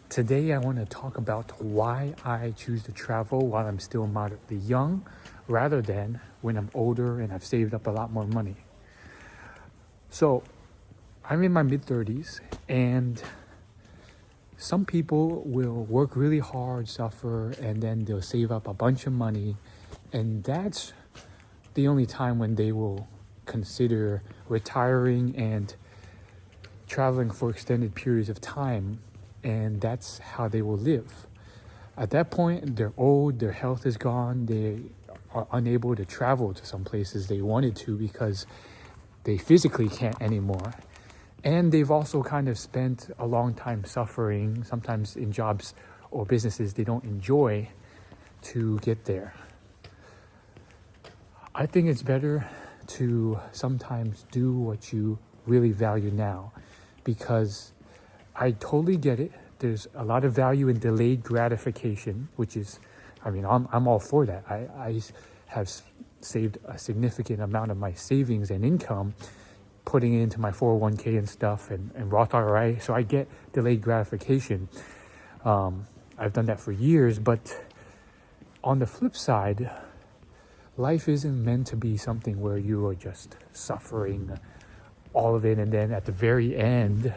Today, I want to talk about why I choose to travel while I'm still moderately young rather than when I'm older and I've saved up a lot more money. So, I'm in my mid 30s, and some people will work really hard, suffer, and then they'll save up a bunch of money, and that's the only time when they will consider retiring and traveling for extended periods of time, and that's how they will live. At that point, they're old, their health is gone, they are unable to travel to some places they wanted to because they physically can't anymore. And they've also kind of spent a long time suffering, sometimes in jobs or businesses they don't enjoy, to get there. I think it's better to sometimes do what you really value now, because I totally get it. There's a lot of value in delayed gratification, which is, I'm all for that. I have saved a significant amount of my savings and income, putting it into my 401k and stuff, and Roth IRA. So I get delayed gratification. I've done that for years, but on the flip side, life isn't meant to be something where you are just suffering all of it and then at the very end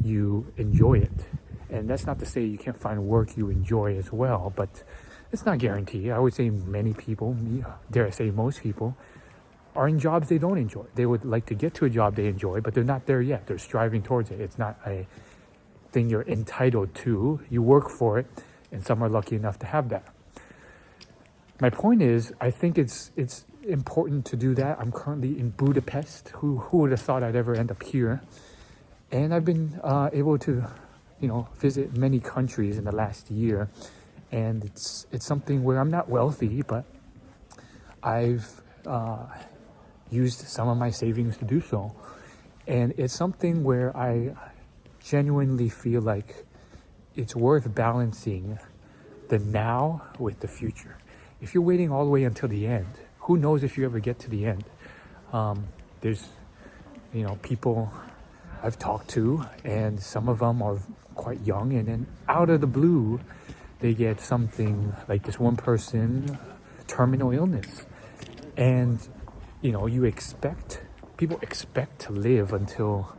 you enjoy it. And that's not to say you can't find work you enjoy as well, but it's not guaranteed. I would say many people, dare I say most people, are in jobs they don't enjoy. They would like to get to a job they enjoy, but they're not there yet. They're striving towards it. It's not a thing you're entitled to. You work for it, and some are lucky enough to have that. My point is, I think it's important to do that. I'm currently in Budapest. Who would have thought I'd ever end up here? And I've been able to, visit many countries in the last year. And it's something where I'm not wealthy, but I've used some of my savings to do so. And it's something where I genuinely feel like it's worth balancing the now with the future. If you're waiting all the way until the end, who knows if you ever get to the end? There's, people I've talked to, and some of them are quite young, and then out of the blue, they get something like this one person, terminal illness. And, people expect to live until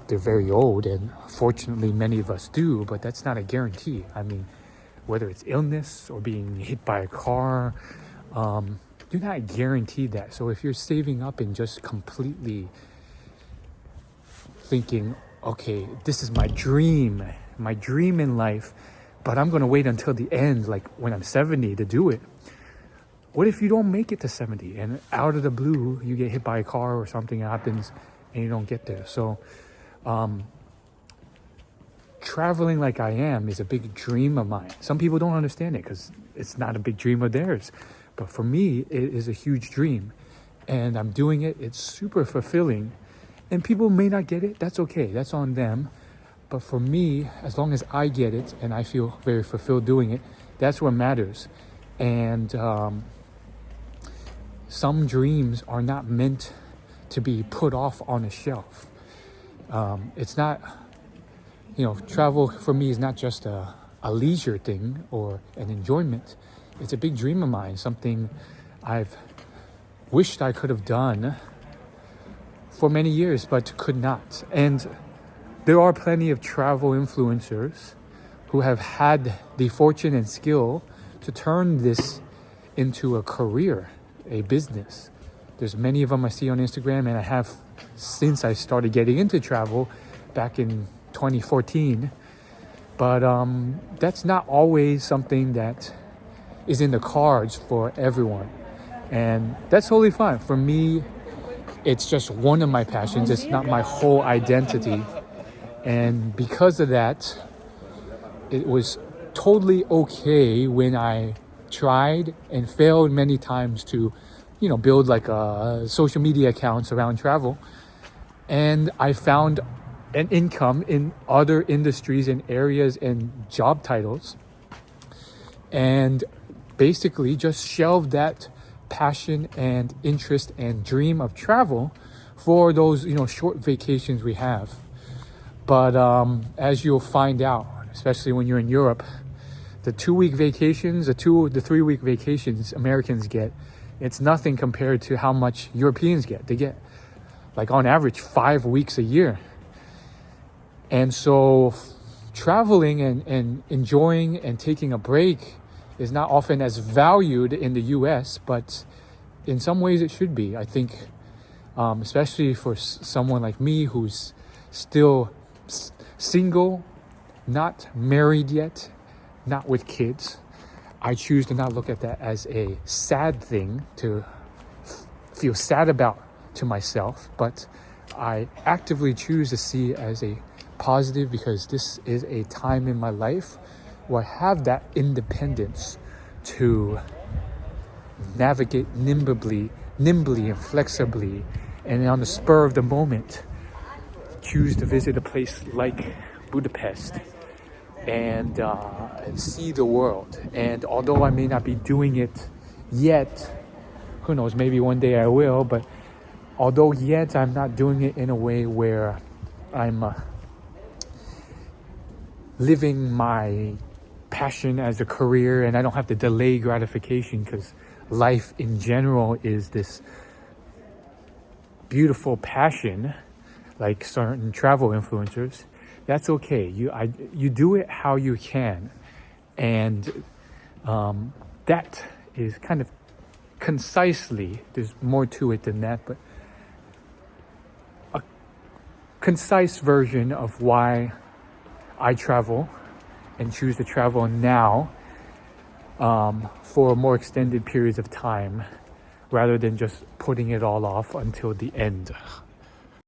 they're very old, and fortunately many of us do, but that's not a guarantee. Whether it's illness or being hit by a car, you're not guaranteed that. So if you're saving up and just completely thinking, okay, this is my dream in life, but I'm going to wait until the end, like when I'm 70 to do it. What if you don't make it to 70 and out of the blue you get hit by a car or something happens and you don't get there? So traveling like I am is a big dream of mine. Some people don't understand it because it's not a big dream of theirs. But for me, it is a huge dream. And I'm doing it. It's super fulfilling. And people may not get it. That's okay. That's on them. But for me, as long as I get it and I feel very fulfilled doing it, that's what matters. And some dreams are not meant to be put off on a shelf. It's not... travel for me is not just a leisure thing or an enjoyment. It's a big dream of mine, something I've wished I could have done for many years, but could not. And there are plenty of travel influencers who have had the fortune and skill to turn this into a career, a business. There's many of them I see on Instagram, and I have since I started getting into travel back in 2014, but that's not always something that is in the cards for everyone, and that's totally fine. For me, it's just one of my passions. It's not my whole identity, and because of that, it was totally okay when I tried and failed many times to, build like social media accounts around travel, and I found an income in other industries and areas and job titles, and basically just shelved that passion and interest and dream of travel for those short vacations we have. But as you'll find out, especially when you're in Europe, the 2-week vacations, the 3-week vacations Americans get, it's nothing compared to how much Europeans get. They get like on average 5 weeks a year. And so traveling and enjoying and taking a break is not often as valued in the US, but in some ways it should be. I think, especially for someone like me who's still single, not married yet, not with kids, I choose to not look at that as a sad thing to feel sad about to myself, but I actively choose to see it as a positive, because this is a time in my life where I have that independence to navigate nimbly and flexibly, and on the spur of the moment choose to visit a place like Budapest and see the world. And although I may not be doing it yet, who knows, maybe one day I will, but although yet I'm not doing it in a way where I'm living my passion as a career and I don't have to delay gratification, because life in general is this beautiful passion like certain travel influencers. That's okay. You do it how you can, and that is kind of concisely, there's more to it than that, but a concise version of why I travel and choose to travel now for more extended periods of time rather than just putting it all off until the end.